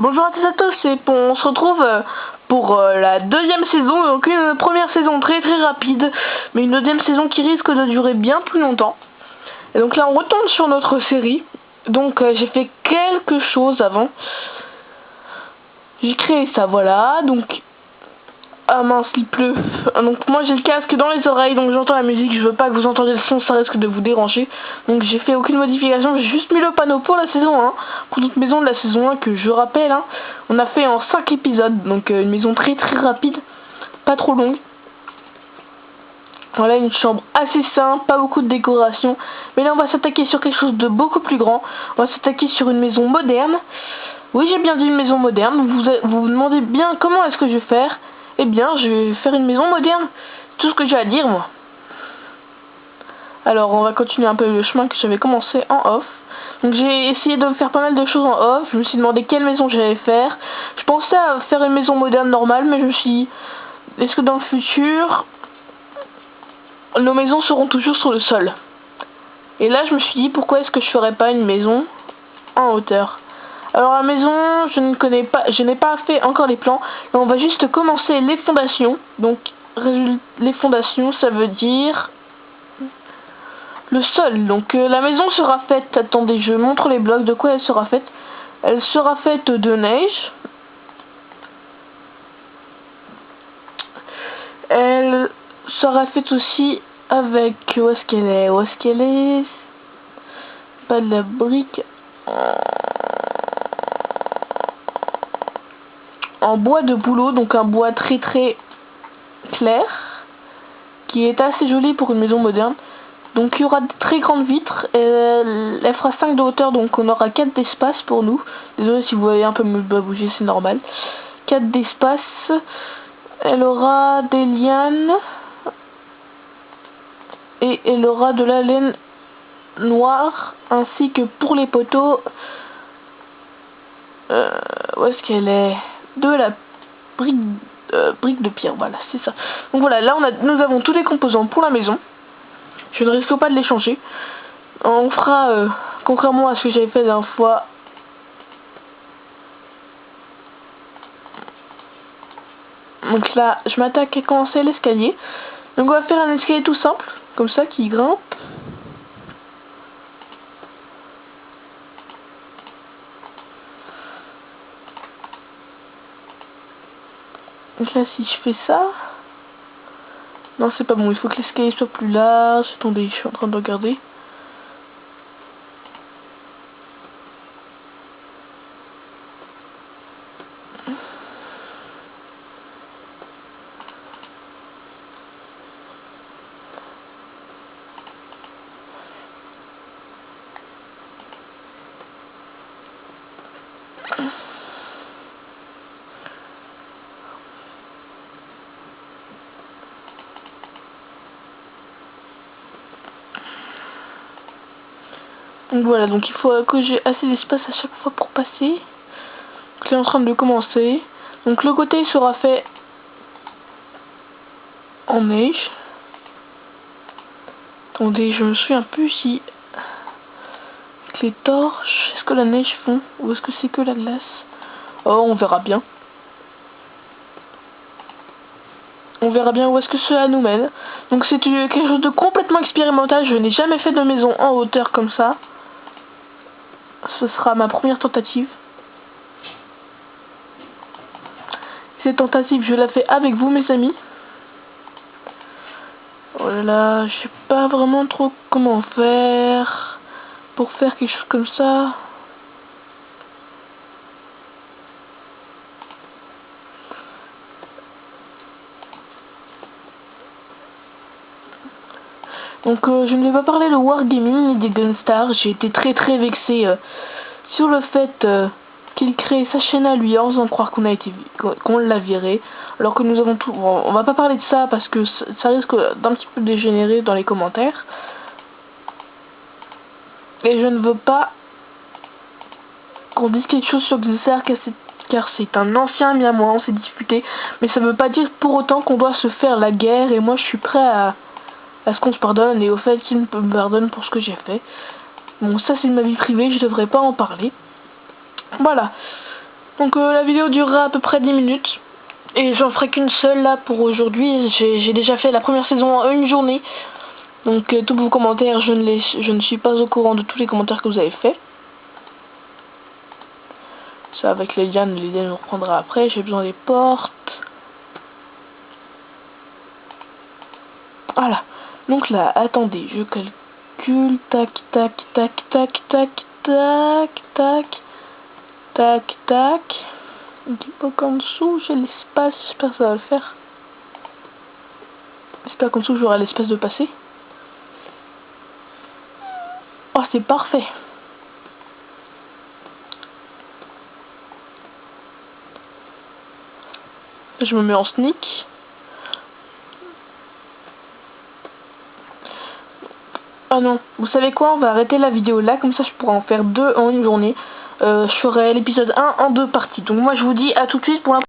Bonjour à tous et on se retrouve pour la deuxième saison, donc une première saison très rapide, mais une deuxième saison qui risque de durer bien plus longtemps. Et donc là on retourne sur notre série, donc j'ai fait quelque chose avant. J'ai créé ça, voilà, donc... Ah mince, il pleut. Donc moi j'ai le casque dans les oreilles, donc j'entends la musique, je veux pas que vous entendiez le son, ça risque de vous déranger. Donc j'ai fait aucune modification, j'ai juste mis le panneau pour la saison 1, pour notre maison de la saison 1 que je rappelle, hein, on a fait en 5 épisodes, donc une maison très rapide, pas trop longue. Voilà, une chambre assez simple, pas beaucoup de décoration. Mais là on va s'attaquer sur quelque chose de beaucoup plus grand, on va s'attaquer sur une maison moderne. Oui, j'ai bien dit une maison moderne, vous vous demandez bien comment est-ce que je vais faire. Eh bien, je vais faire une maison moderne. C'est tout ce que j'ai à dire, moi. Alors, on va continuer un peu le chemin que j'avais commencé en off. Donc, j'ai essayé de faire pas mal de choses en off. Je me suis demandé quelle maison j'allais faire. Je pensais à faire une maison moderne normale, mais je me suis dit, est-ce que dans le futur, nos maisons seront toujours sur le sol? Et là, je me suis dit, pourquoi est-ce que je ferais pas une maison en hauteur? Alors la maison, je ne connais pas, je n'ai pas fait encore les plans. Là, on va juste commencer les fondations. Donc les fondations, ça veut dire le sol. Donc la maison sera faite, attendez, je montre les blocs de quoi elle sera faite. Elle sera faite de neige. Elle sera faite aussi avec, où est-ce qu'elle est, pas de la brique. En bois de bouleau, donc un bois très clair, qui est assez joli pour une maison moderne. Donc il y aura de très grandes vitres, elle fera 5 de hauteur, donc on aura 4 d'espace pour nous. Désolé si vous voyez un peu me bouger, c'est normal. 4 d'espace, elle aura des lianes, et elle aura de la laine noire, ainsi que pour les poteaux, où est-ce qu'elle est? De la brique de pierre, voilà, c'est ça. Donc voilà, là nous avons tous les composants pour la maison. Je ne risque pas de les changer. On fera, contrairement à ce que j'avais fait la dernière fois, donc là, je m'attaque à commencer l'escalier. Donc on va faire un escalier tout simple, comme ça, qui grimpe. Donc là, si je fais ça... Non, c'est pas bon, il faut que l'escalier soit plus large. Attendez, je suis en train de regarder. Donc voilà, donc il faut que j'ai assez d'espace à chaque fois pour passer. Donc là, est en train de commencer. Donc le côté sera fait en neige. Attendez, je me souviens plus si... Avec les torches, est-ce que la neige fond ou est-ce que c'est que la glace? Oh, on verra bien. On verra bien où est-ce que cela nous mène. Donc c'est quelque chose de complètement expérimental. Je n'ai jamais fait de maison en hauteur comme ça. Ce sera ma première tentative. Cette tentative, je la fais avec vous, mes amis. Oh là là, je sais pas vraiment trop comment faire pour faire quelque chose comme ça. Donc je ne vais pas parler de Wargaming ni des Gunstar. J'ai été très vexé sur le fait qu'il crée sa chaîne à lui en faisant croire qu'on l'a viré, alors que nous avons tout... Bon, on va pas parler de ça parce que ça risque d'un petit peu dégénérer dans les commentaires. Et je ne veux pas qu'on dise quelque chose sur Gunstar car c'est un ancien ami à moi, on s'est disputé. Mais ça veut pas dire pour autant qu'on doit se faire la guerre, et moi je suis prêt à ce qu'on se pardonne et au fait qu'il me pardonne pour ce que j'ai fait. Bon, ça c'est de ma vie privée, je devrais pas en parler. Voilà. Donc la vidéo durera à peu près 10 minutes. Et j'en ferai qu'une seule là pour aujourd'hui. J'ai déjà fait la première saison en une journée. Donc tous vos commentaires, je ne suis pas au courant de tous les commentaires que vous avez fait. Ça avec les lianes on reprendra après. J'ai besoin des portes. Voilà. Donc là, attendez, je calcule. Tac, tac, tac, tac, tac, tac, tac, tac, tac. Un petit peu qu'en dessous, j'ai l'espace. J'espère que ça va le faire. J'espère qu'en dessous, j'aurai l'espace de passer. Oh, c'est parfait. Je me mets en sneak. Ah non, vous savez quoi, on va arrêter la vidéo là, comme ça je pourrai en faire 2 en une journée. Je ferai l'épisode 1 en 2 parties. Donc moi je vous dis à tout de suite pour la